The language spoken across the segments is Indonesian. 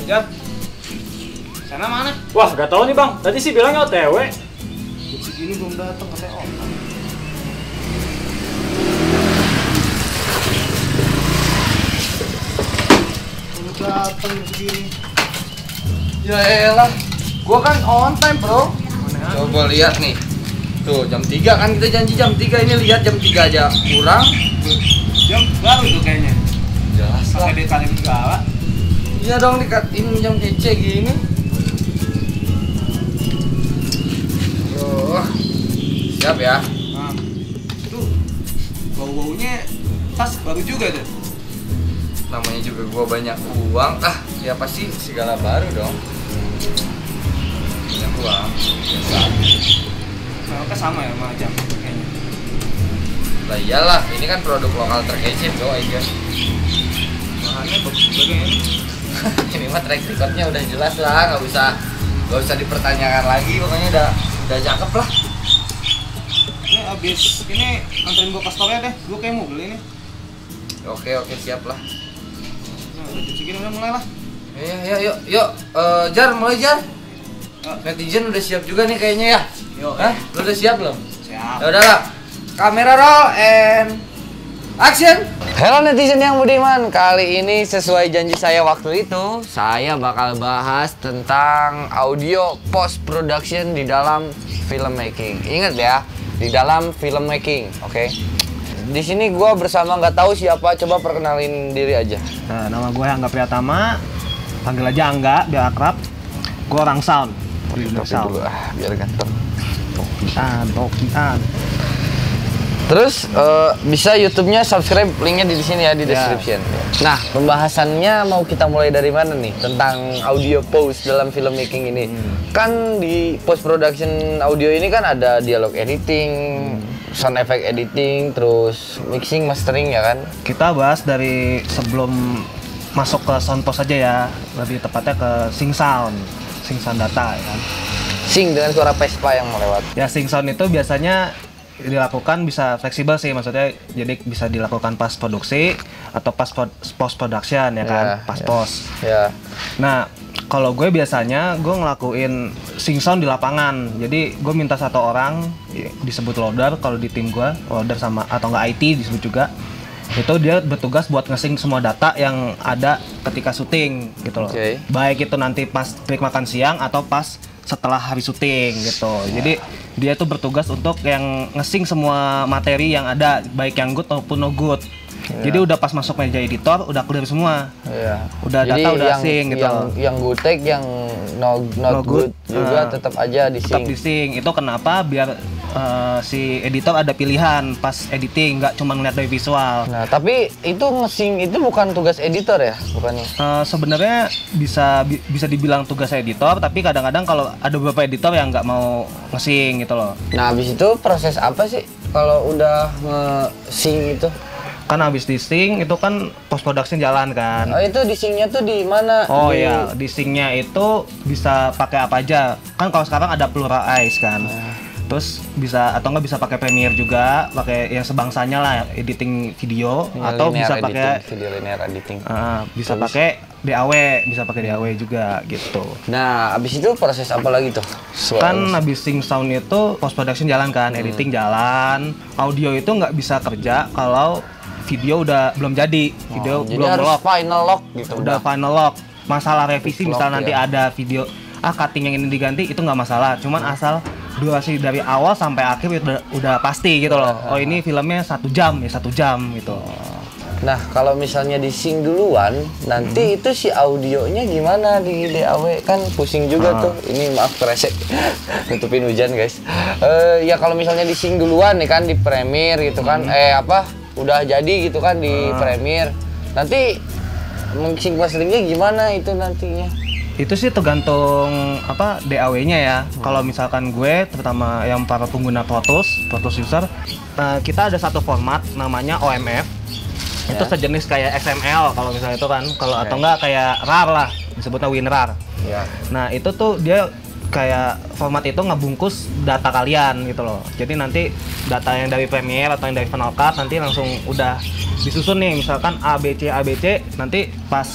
Jar, sana mana? Wah, gak tahu nih bang. Tadi sih bilangnya OTW. Jam segini belum datang katanya orang. Belum datang jam segini. Ya elah, gua kan on time bro. Coba lihat nih. Tuh jam 3 kan kita janji jam 3, ini lihat jam 3 aja kurang. Jam baru tuh kayaknya. Jelas lah. Pakai dekalim segala. Iya dong, dikatin jam kece gini. Tuh. Siap ya. Nah, tuh bau-baunya pas baru juga tuh. Namanya juga gua banyak uang. Ah, ya pasti segala baru dong. Banyak uang. Biasa. Mereka sama ya sama jam kayaknya. Lah iyalah, ini kan produk lokal terkece bro, aja. Bahannya bagus juga kayaknya. Ini mah track recordnya udah jelas lah, nggak usah dipertanyakan lagi, pokoknya udah cakep lah. Ini abis ini anterin gua ke store deh, gua kayak mau beli nih. Oke siap lah. Nah, udah jam segini udah mulai lah. Ya, yuk. Jar, mulai Jar. Netizen udah siap juga nih kayaknya ya. Yuk. Hah? Lu udah siap belum? Siap. Ya udah lah. Kamera roll and action. Halo netizen yang budiman, kali ini sesuai janji saya waktu itu, saya bakal bahas tentang audio post production di dalam filmmaking. Ingat ya, di dalam filmmaking, oke? Di sini gua bersama nggak tahu siapa, coba perkenalin diri aja. Nah, nama gue Angga Priyatama, panggil aja Angga biar akrab. Gue orang sound, producer sound. Biar ganteng. Tokian. Terus bisa YouTube-nya subscribe, linknya di sini ya di description. Nah, pembahasannya mau kita mulai dari mana nih tentang audio post dalam filmmaking ini? Kan di post production audio ini kan ada dialog editing, sound effect editing, terus mixing, mastering ya kan? Kita bahas dari sebelum masuk ke sound post aja ya, lebih tepatnya ke sync sound data ya kan. Sync dengan suara Vespa yang melewat. Ya sync sound itu biasanya dilakukan bisa fleksibel sih, maksudnya jadi bisa dilakukan pas produksi atau pas post production ya kan, pas post. Ya. Nah, kalau gue biasanya gue ngelakuin sync sound di lapangan. Jadi gue minta satu orang disebut loader kalau di tim gue, loader sama atau enggak IT disebut juga. Itu dia bertugas buat nge-sync semua data yang ada ketika syuting gitu loh. Okay. Baik itu nanti pas break makan siang atau pas setelah hari syuting gitu. Jadi dia tuh bertugas untuk yang nge-sync semua materi yang ada, baik yang good maupun no good. Jadi udah pas masuk meja editor udah clear semua. Udah Jadi data udah sync gitu. Yang good take, yang not good juga tetap aja di sync. Tetap di sync. Itu kenapa biar si editor ada pilihan pas editing, nggak cuma ngeliat dari visual. Nah, tapi itu nge-sync itu bukan tugas editor ya, bukannya? Sebenarnya bisa dibilang tugas editor, tapi kadang-kadang kalau ada beberapa editor yang nggak mau nge-sync gitu loh. Nah, habis itu proses apa sih kalau udah nge-sync itu? Kan habis di sync itu kan post production jalan kan. Oh, itu di sync-nya tuh di mana? Oh iya, di sync-nya itu bisa pakai apa aja. Kan kalau sekarang ada Pluralize kan. Terus bisa atau nggak bisa pakai Premiere juga, pakai yang sebangsanya lah editing video, atau bisa pakai video linear editing. Bisa pakai DAW, bisa pakai DAW juga gitu. Nah, abis itu proses apa lagi tuh? Kan habis sync sound itu post production jalan kan, editing jalan, audio itu nggak bisa kerja kalau video udah belum jadi, video jadi belum harus lock, final lock gitu. udah final lock. Masalah revisi misal nanti ya. ada video cutting yang ini diganti itu nggak masalah, cuman asal durasi dari awal sampai akhir udah pasti gitu loh. Oh ini filmnya 1 jam ya 1 jam gitu. Nah, kalau misalnya di sync duluan, nanti itu si audionya gimana di DAW? Kan pusing juga tuh. Ini maaf kresek, nutupin hujan guys. Ya kalau misalnya di sync duluan nih kan di Premiere gitu kan, udah jadi gitu kan di Premiere. Nanti mixing masteringnya gimana itu nantinya? Itu sih tergantung DAW-nya ya. Kalau misalkan gue, terutama yang para pengguna Pro Tools user, kita ada satu format namanya OMF. Itu sejenis kayak XML kalau misalnya itu kan, kalau atau enggak kayak RAR lah, disebutnya WinRAR. Nah itu tuh dia kayak format itu ngebungkus data kalian gitu loh. Jadi nanti data yang dari Premiere atau yang dari Final Cut nanti langsung udah disusun nih, misalkan ABC, nanti pas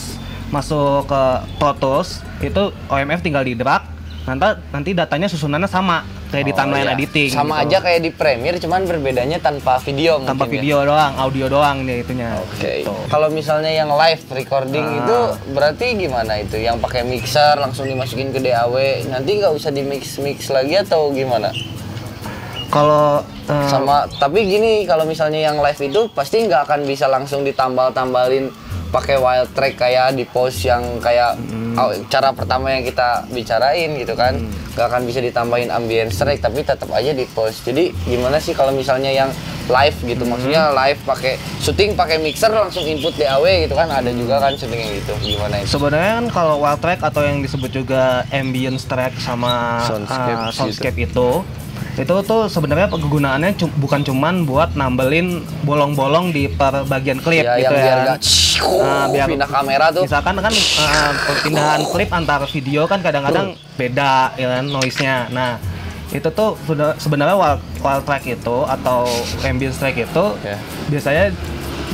masuk ke Pro Tools, itu OMF tinggal di drag, nanti datanya susunannya sama kayak di timeline editing. Sama gitu. aja kayak di Premiere, cuman berbedanya tanpa video. Tanpa mungkin video doang, audio doang nih itunya. Oke. Gitu. Kalau misalnya yang live recording itu berarti gimana itu? Yang pakai mixer langsung dimasukin ke DAW, nanti nggak usah di mix lagi atau gimana? Kalau Sama, tapi gini, kalau misalnya yang live itu pasti nggak akan bisa langsung ditambal-tambalin pakai wild track kayak di post yang kayak cara pertama yang kita bicarain gitu kan. Nggak akan bisa ditambahin ambience track, tapi tetap aja di post. Jadi gimana sih kalau misalnya yang live gitu, maksudnya live pakai syuting pakai mixer langsung input DAW gitu kan, ada juga kan syuting yang gitu. Gimana itu? sebenarnya kan kalau wild track atau yang disebut juga ambience track sama soundscape itu tuh sebenarnya kegunaannya bukan cuman buat nambelin bolong-bolong di per bagian klip Ya, gitu yang biar ya. nggak Biar pindah kamera tuh. misalkan kan perpindahan klip antar video kan kadang-kadang beda ya kan noise-nya. Nah, itu tuh sebenarnya wild track itu atau ambience track itu biasanya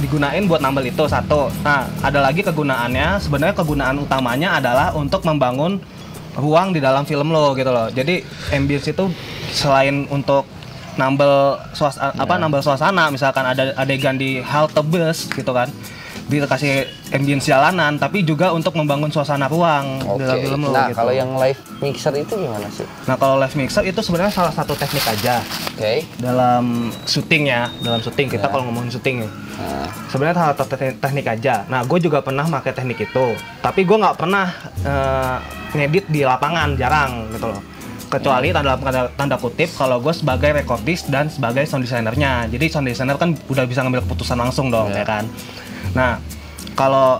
digunain buat nambel itu satu. Nah, ada lagi kegunaannya, sebenarnya kegunaan utamanya adalah untuk membangun ruang di dalam film lo gitu loh. Jadi ambience itu selain untuk nambel suasana, misalkan ada adegan di halte bus gitu kan, dikasih ambience jalanan, tapi juga untuk membangun suasana ruang di dalam film lo. Nah, gitu. kalau yang live mixer itu gimana sih? Nah, kalau live mixer itu sebenarnya salah satu teknik aja. Dalam syuting kita kalau ngomongin syuting nih. Sebenarnya salah satu teknik aja. Nah, gue juga pernah pakai teknik itu, tapi gue nggak pernah ngedit di lapangan, jarang gitu loh. Kecuali dalam tanda kutip kalau gue sebagai recordist dan sebagai sound designernya. Jadi sound designer kan udah bisa ngambil keputusan langsung dong, ya kan. Nah, kalau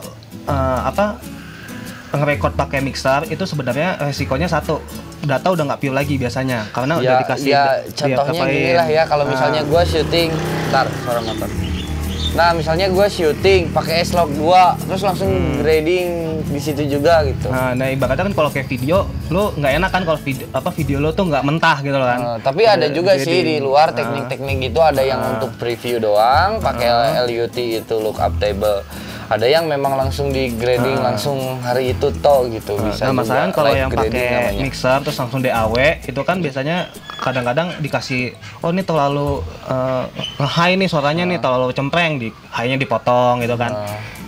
nge-record pakai mixer itu sebenarnya resikonya satu, data udah nggak pure lagi biasanya karena udah dikasih. Contohnya gini lah ya, kalau misalnya gue syuting, suara motor. Nah, misalnya gue syuting pakai S-Log 2, terus langsung grading di situ juga gitu. Nah, ibaratnya kan kalau kayak video, lo nggak enak kan kalau video lo tuh nggak mentah gitu loh kan. Tapi ada juga sih di luar teknik-teknik gitu, ada yang untuk preview doang, pakai LUT itu lookup table. Ada yang memang langsung di grading langsung hari itu toh gitu. Bisa nah, masalahnya kalau yang pakai namanya mixer terus langsung DAW itu kan biasanya kadang-kadang dikasih, oh ini terlalu high nih suaranya nih, terlalu cempreng, high-nya dipotong gitu kan.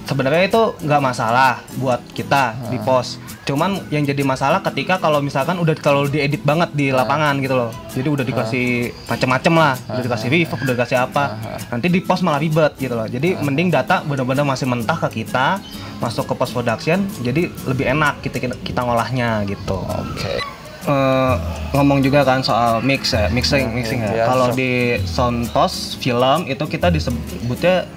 Sebenarnya itu nggak masalah buat kita di post. Cuman yang jadi masalah ketika kalau misalkan kalau diedit banget di lapangan gitu loh. Jadi udah dikasih macem-macem lah, udah dikasih reverb, udah dikasih apa. Nanti di post malah ribet gitu loh. Jadi mending data benar-benar masih mentah ke kita, masuk ke post production, jadi lebih enak kita ngolahnya gitu. Ngomong juga kan soal mixing ya. Kalau di sound post film itu kita disebutnya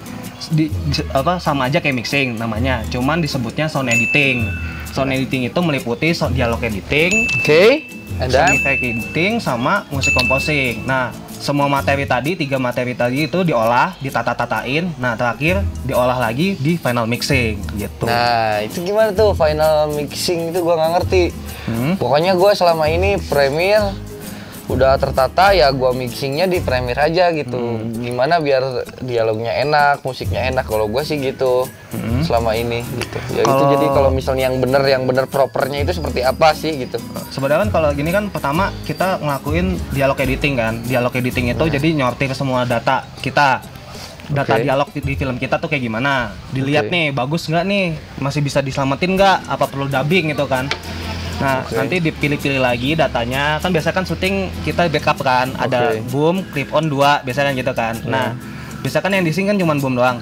sama aja kayak mixing namanya, cuman disebutnya sound editing. Sound editing itu meliputi dialog editing, sound effect editing, sama musik composing. Nah, semua tiga materi tadi itu diolah, ditata-tatain. Nah, terakhir diolah lagi di final mixing gitu. Nah, itu gimana tuh final mixing itu gua nggak ngerti. Pokoknya gua selama ini Premiere udah tertata ya, gua mixingnya di Premiere aja gitu. Gimana biar dialognya enak, musiknya enak. Kalau gua sih gitu selama ini gitu. Ya itu, jadi kalau misalnya yang bener propernya itu seperti apa sih gitu. Sebenarnya kan kalau gini kan pertama kita ngelakuin dialog editing kan. Dialog editing itu jadi nyortir semua data kita. Data dialog di film kita tuh kayak gimana. Dilihat nih, bagus nggak nih? Masih bisa diselamatin nggak? Apa perlu dubbing gitu kan? Nah, nanti dipilih-pilih lagi datanya. Kan biasanya kan syuting kita backup kan, ada boom, clip on 2, biasanya kan gitu kan. Nah, biasanya kan yang di sync kan cuma boom doang.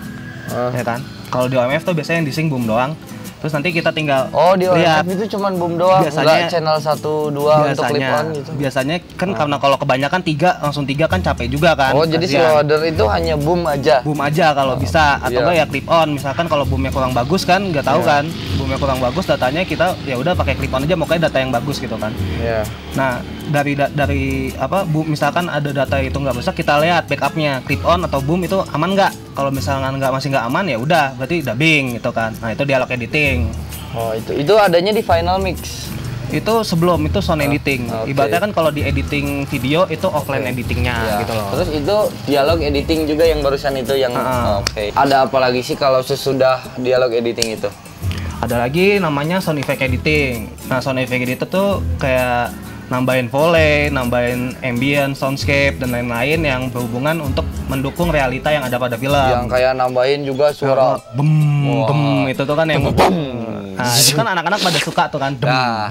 Ya kan? Kalau di OMF tuh biasanya yang di sync boom doang. Terus nanti kita tinggal di OMF itu cuma boom doang, biasanya channel 1, 2 untuk clip on gitu. Biasanya kan karena kalau kebanyakan langsung 3 kan capek juga kan. Jadi slower itu hanya boom aja. Boom aja kalau bisa, atau enggak ya clip on. Misalkan kalau boomnya kurang bagus kan, nggak tahu kan. Boomnya kurang bagus, datanya kita ya udah pakai clip on aja, pokoknya data yang bagus gitu kan. Nah, dari boom, misalkan ada data itu nggak rusak, kita lihat backupnya clip on atau boom itu aman nggak. Kalau misalkan masih nggak aman ya udah berarti dubbing gitu kan. Nah, itu dialog editing. Itu adanya di final mix. Itu sebelum itu sound editing. Ibaratnya kan kalau di editing video itu offline editingnya gitu loh. Terus itu dialog editing juga yang barusan itu yang Ada apa lagi sih kalau sesudah dialog editing itu? Ada lagi namanya sound effect editing. Nah, sound effect editing tuh kayak nambahin volley, nambahin ambient, soundscape dan lain-lain yang berhubungan untuk mendukung realita yang ada pada film. Yang kayak nambahin juga suara itu tuh kan yang Nah, itu kan anak-anak pada suka tuh kan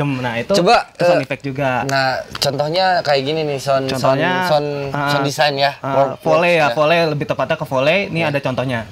Nah, itu coba sound effect juga. Nah, contohnya kayak gini nih sound design ya. Volley ya, volley lebih tepatnya ke volley. Ini ada contohnya.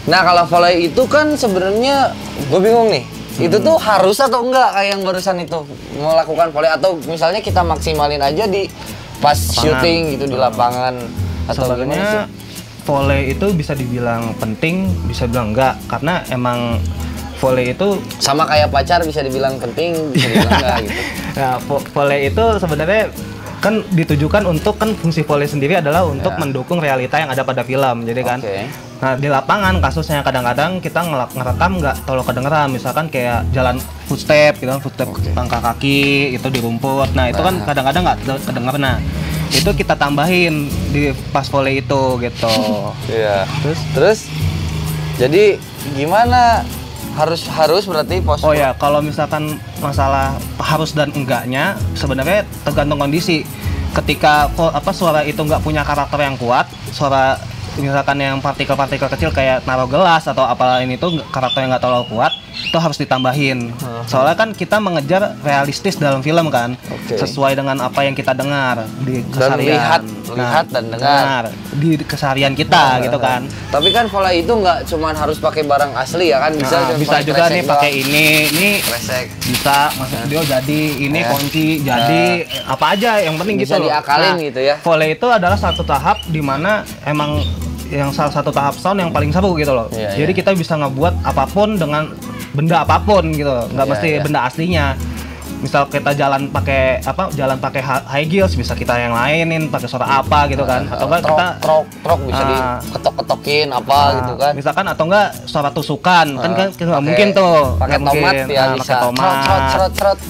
Nah, kalau volley itu kan sebenarnya gue bingung nih. Itu tuh harus atau enggak kayak yang barusan itu melakukan volley, atau misalnya kita maksimalin aja di pas syuting gitu di lapangan atau sebenarnya volley itu bisa dibilang penting, bisa bilang enggak, karena emang volley itu sama kayak pacar, bisa dibilang penting, bisa dibilang enggak gitu. Nah, volley itu sebenarnya kan ditujukan untuk, kan fungsi volley sendiri adalah untuk mendukung realita yang ada pada film, jadi kan. Nah, di lapangan kasusnya kadang-kadang kita ngerekam nggak terlalu kedengeran, misalkan kayak jalan footstep gitu kan, footstep langkah kaki itu di rumput. Nah, itu kan kadang-kadang nggak kedengeran. Nah, itu kita tambahin di pas volley itu gitu. Iya. Terus jadi gimana, harus berarti pos. Oh ya, kalau misalkan masalah harus dan enggaknya sebenarnya tergantung kondisi. Ketika suara itu nggak punya karakter yang kuat, suara misalkan yang partikel-partikel kecil kayak naruh gelas atau apalah ini tuh karakternya nggak terlalu kuat, itu harus ditambahin. Soalnya kan kita mengejar realistis dalam film kan, sesuai dengan apa yang kita dengar di keseharian. Lihat dan dengar di keseharian kita gitu kan. Tapi kan volley itu nggak cuma harus pakai barang asli ya kan, bisa juga nih pakai ini kresek. Bisa masuk video jadi ini kunci jadi apa aja yang penting bisa gitu diakalin gitu ya. Volley itu adalah satu tahap di mana emang yang salah satu tahap sound yang paling seru gitu loh. Jadi kita bisa ngebuat apapun dengan benda apapun gitu, nggak mesti benda aslinya. Misal kita jalan pakai high heels, bisa kita yang lainin pakai suara apa gitu kan, atau enggak kita trok bisa diketok-ketokin apa gitu kan, misalkan, atau enggak suara tusukan kan nggak mungkin tuh pakai tomat ya, pakai tomat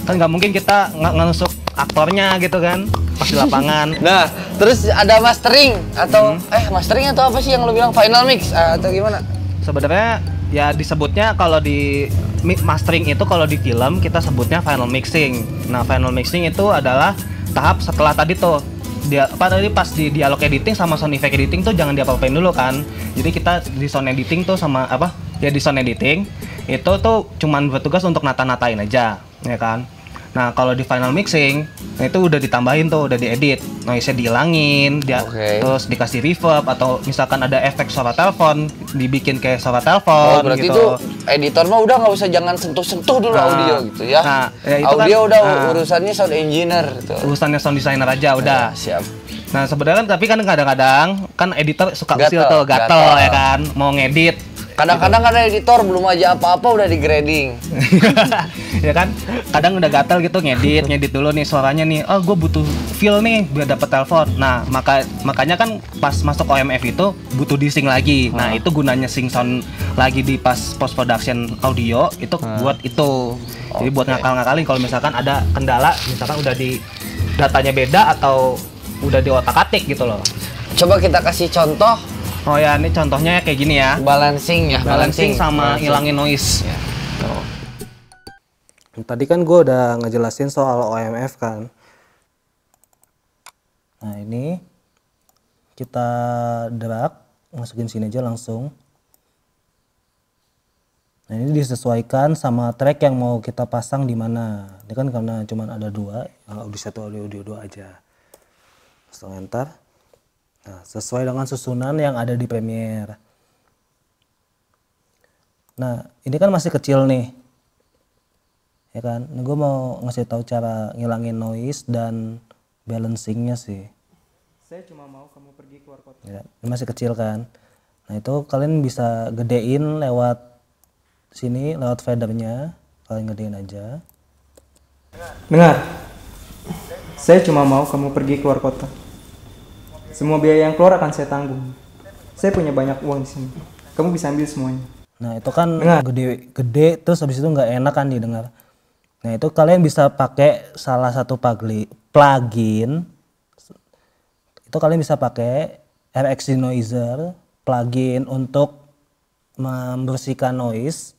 kan nggak mungkin kita ngenusuk aktornya gitu kan pas di lapangan. Nah, terus ada mastering atau mastering atau apa sih yang lo bilang, final mix atau gimana? Sebenarnya ya disebutnya kalau di mastering itu, kalau di film kita sebutnya final mixing. Nah, final mixing itu adalah tahap setelah tadi tuh pas di dialog editing sama sound effect editing tuh jangan diapa-apain dulu kan. Jadi kita di sound editing tuh sama di sound editing itu tuh cuman bertugas untuk nata-natain aja, ya kan. Nah, kalau di final mixing, nah itu udah ditambahin tuh, udah diedit, noise-nya dihilangin, terus dikasih reverb, atau misalkan ada efek suara telepon, dibikin kayak suara telepon. Berarti gitu. Itu editor mah udah nggak usah, jangan sentuh-sentuh dulu audio gitu ya. Nah, itu audio kan, udah urusannya sound engineer gitu. Urusannya sound designer aja udah. Siap. Nah, sebenarnya kan, tapi kan kadang-kadang kan editor suka usil tuh, gatel ya kan, mau ngedit. Kadang-kadang ada editor belum aja apa-apa udah di grading. Ya kan, kadang udah gatel gitu ngedit dulu nih suaranya nih, gue butuh feel nih biar dapet telepon. Nah, makanya kan pas masuk OMF itu butuh di-sync lagi. Nah, itu gunanya sync sound lagi di pas post production audio itu buat itu. Jadi buat ngakal-ngakalin kalau misalkan ada kendala, misalkan udah di datanya beda atau udah di otak-atik gitu loh. Coba kita kasih contoh. Oh ya, ini contohnya kayak gini ya. Balancing ya, Balancing sama hilangin noise. Ya. Tadi kan gue udah ngejelasin soal OMF kan. Nah ini kita drag, masukin sini aja langsung. Nah ini disesuaikan sama track yang mau kita pasang di mana. Ini kan karena cuma ada 2, audio 1, audio 2 aja. Langsung enter. Nah sesuai dengan susunan yang ada di Premiere. Nah ini kan masih kecil nih, ya kan. Nah, gue mau ngasih tahu cara ngilangin noise dan balancingnya sih. Saya cuma mau kamu pergi keluar kota. Ya, ini masih kecil kan. Nah itu kalian bisa gedein lewat sini, lewat fadernya. Kalian gedein aja. Dengar, saya cuma mau kamu pergi keluar kota. Semua biaya yang keluar akan saya tanggung. Saya punya banyak uang di sini. Kamu bisa ambil semuanya. Nah itu kan gede, terus habis itu nggak enak kan didengar. Nah itu kalian bisa pakai salah satu plugin. Itu kalian bisa pakai RX Denoiser, plugin untuk membersihkan noise.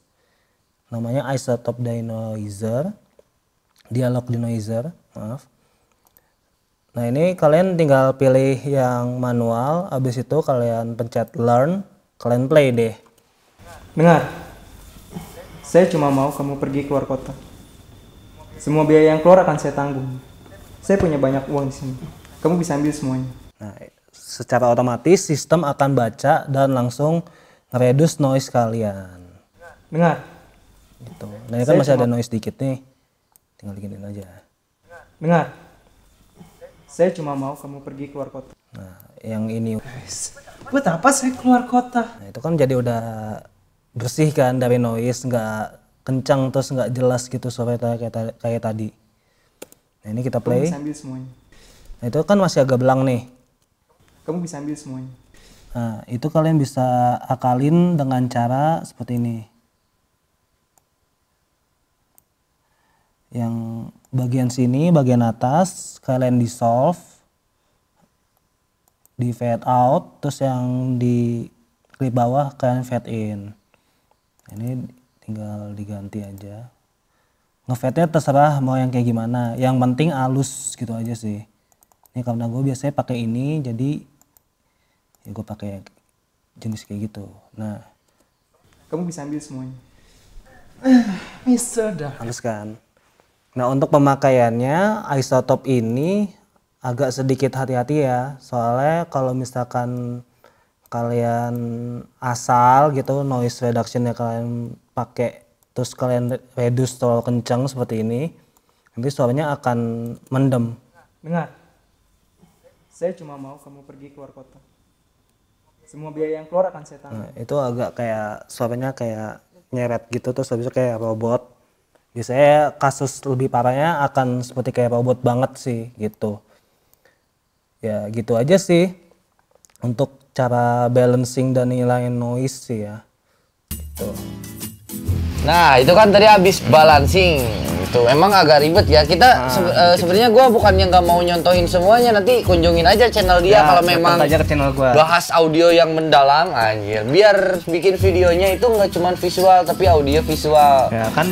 Namanya Isotope Denoiser, Dialog Denoiser, maaf. Nah ini kalian tinggal pilih yang manual, habis itu kalian pencet learn, kalian play deh. Dengar, saya cuma mau kamu pergi keluar kota. Semua biaya yang keluar akan saya tanggung. Saya punya banyak uang di sini. Kamu bisa ambil semuanya. Nah secara otomatis sistem akan baca dan langsung nge-reduce noise kalian. Dengar, Gitu. Nah ini kan masih ada noise dikit nih, tinggal dikinin aja. dengar, saya cuma mau kamu pergi keluar kota. Nah yang ini, Buat apa saya keluar kota? nah itu kan jadi udah bersih kan dari noise, nggak kencang terus nggak jelas gitu suaranya kayak tadi. Nah ini kita Kamu play. bisa ambil semuanya. Nah itu kan masih agak belang nih. Kamu bisa ambil semuanya. Nah itu kalian bisa akalin dengan cara seperti ini. Yang bagian sini, bagian atas kalian dissolve, di fade out, terus yang di klip bawah kalian fade in. Ini tinggal diganti aja. Ngefade-nya terserah mau yang kayak gimana, yang penting halus gitu aja sih. Ini karena gue biasanya pakai ini, jadi ya gue pakai jenis kayak gitu. Nah Kamu bisa ambil semuanya. Mister dah. halus kan. Nah untuk pemakaiannya Isotope ini agak sedikit hati-hati ya, soalnya kalau misalkan kalian asal gitu noise reduction-nya kalian pakai terus kalian reduce terlalu kencang seperti ini, nanti suaranya akan mendem. Dengar, saya cuma mau kamu pergi keluar kota. Semua biaya yang keluar akan saya tanggung. Nah, itu agak kayak suaranya kayak nyeret gitu, terus habis itu kayak robot. Biasanya kasus lebih parahnya akan seperti kayak robot banget sih gitu. Ya gitu aja sih untuk cara balancing dan ngilangin noise sih ya. Gitu. Nah, itu kan tadi habis balancing. Itu emang agak ribet ya. Kita sebenarnya gue bukannya nggak mau nyontohin semuanya, nanti kunjungin aja channel dia kalau memang aja ke channel gua. bahas audio yang mendalam anjir. Biar bikin videonya itu nggak cuma visual tapi audio visual. Ya kan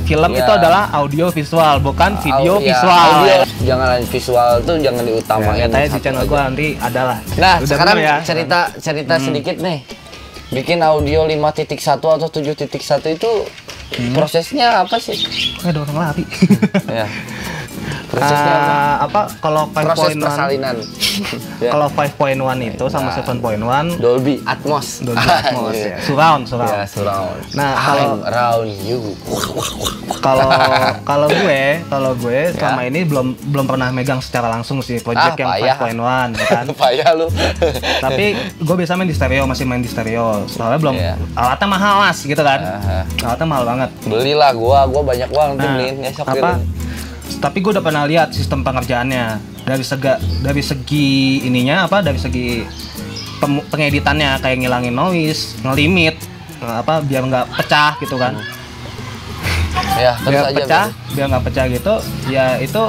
film Ya. itu adalah audio visual, bukan video Ya, visual. audio. Jangan visual tuh jangan diutamain. Ya, katanya di satu channel aja. gua nanti adalah. Nah, Udah sekarang bener ya. cerita sedikit nih. Bikin audio 5.1 atau 7.1 itu prosesnya apa sih? Ada orang lari. Ya. Prosesnya apa? Kalau Proses 5.1 persalinan. Ya. kalau 5.1 itu sama 7.1 Dolby Atmos. Dolby Atmos ya. Surround. Ya, surround. Nah, kalau- I'm around you. Kalau gue selama ini belum pernah megang secara langsung sih project yang payah. 5.1 ya kan. Payah lu. Tapi gue biasa main di stereo, masih main di stereo. Soalnya belum Iya. alatnya mahal mas gitu kan. Aha. Alatnya mahal banget. Belilah gua banyak uang nanti Nah, beliin besok apa? beliin. Tapi gue udah pernah lihat sistem pengerjaannya dari segi ininya apa dari segi pengeditannya kayak ngilangin noise, ngelimit biar nggak pecah gitu kan. Ya, terus Biar aja. pecah, biar nggak pecah gitu. Ya itu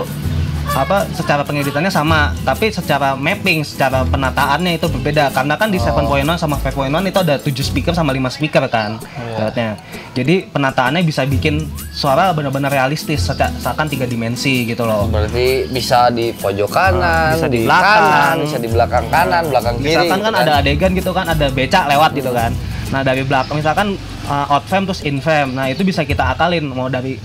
secara pengeditannya sama, tapi secara mapping, secara penataannya itu berbeda. Karena kan di 7.1 sama 5.1 itu ada 7 speaker sama 5 speaker kan. Ibaratnya. Jadi penataannya bisa bikin suara benar-benar realistis, seakan 3 dimensi gitu loh. Berarti bisa di pojok kanan, bisa di belakang belakang, kanan, bisa di belakang kanan, belakang kiri. Misalkan kan ada adegan gitu kan, ada becak lewat gitu kan. Nah dari belakang misalkan out frame terus in frame, nah itu bisa kita akalin mau dari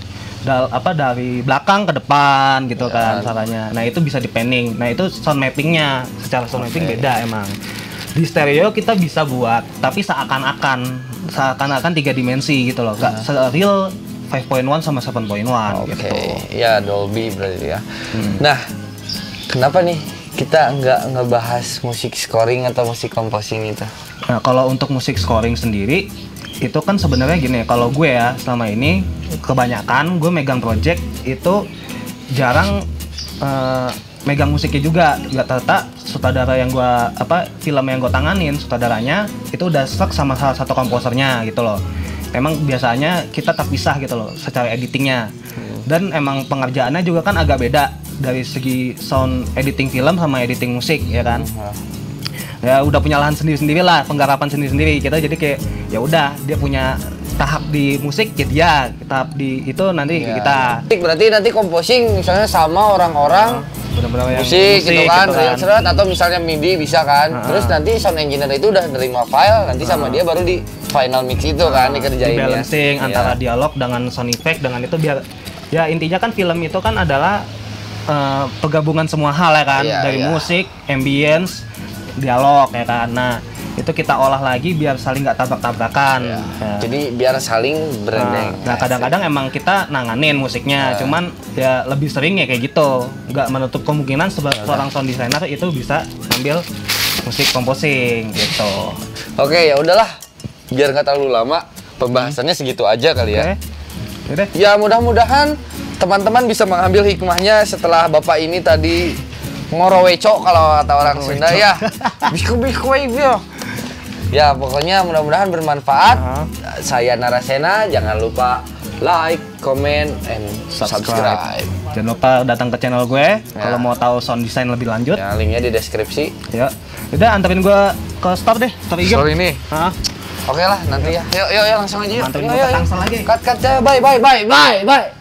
belakang ke depan gitu kan caranya. Nah itu bisa di panning. Nah itu sound mappingnya, secara sound mapping beda emang. Di stereo kita bisa buat, tapi seakan-akan 3 dimensi gitu loh, gak real 5.1 sama 7.1 gitu. Ya Dolby berarti ya. Nah, kenapa nih kita nggak ngebahas musik scoring atau musik composing itu? Nah kalau untuk musik scoring sendiri itu kan sebenarnya gini, kalau gue ya selama ini kebanyakan gue megang project itu jarang megang musiknya juga. Rata-rata sutradara yang gue film yang gue tanganin, sutradaranya itu udah stuck sama salah satu komposernya gitu loh. Emang biasanya kita terpisah gitu loh secara editingnya. Dan emang pengerjaannya juga kan agak beda dari segi sound editing film sama editing musik ya kan. Ya udah punya lahan sendiri-sendiri lah, penggarapan sendiri-sendiri kita, jadi kayak ya udah dia punya tahap di musik ya dia, tahap di itu nanti kita. Berarti nanti composing misalnya sama orang-orang bener-bener musik gitu kan, gitu real seret atau misalnya MIDI bisa kan. Terus nanti sound engineer itu udah nerima file, nanti sama dia baru di final mix itu kan dikerjain di balancing antara dialog dengan sound effect dengan itu biar ya intinya kan film itu kan adalah penggabungan semua hal ya kan, dari musik, ambience, dialog ya kan. Nah itu kita olah lagi biar saling nggak tabrak-tabrakan. Ya. Jadi biar saling berendeng. Nah kadang-kadang emang kita nanganin musiknya, cuman ya lebih sering ya kayak gitu. Nggak menutup kemungkinan seorang sound designer itu bisa ambil musik composing gitu. Oke ya udahlah, biar nggak terlalu lama pembahasannya segitu aja kali ya. Yaudah. Ya mudah-mudahan teman-teman bisa mengambil hikmahnya setelah bapak ini tadi ngorowecok kalau kata orang Sunda ya. Biku-biku ya. Ya pokoknya mudah-mudahan bermanfaat. Saya Narasena, jangan lupa like, comment, and subscribe. Jangan lupa datang ke channel gue kalau mau tahu sound design lebih lanjut. Ya, linknya di deskripsi. Ya, udah anterin gue ke store deh, store IG. Store ini. Oke lah nanti ya. Yuk langsung aja yuk. Anterin gue ke Tangsel lagi. Cut, bye.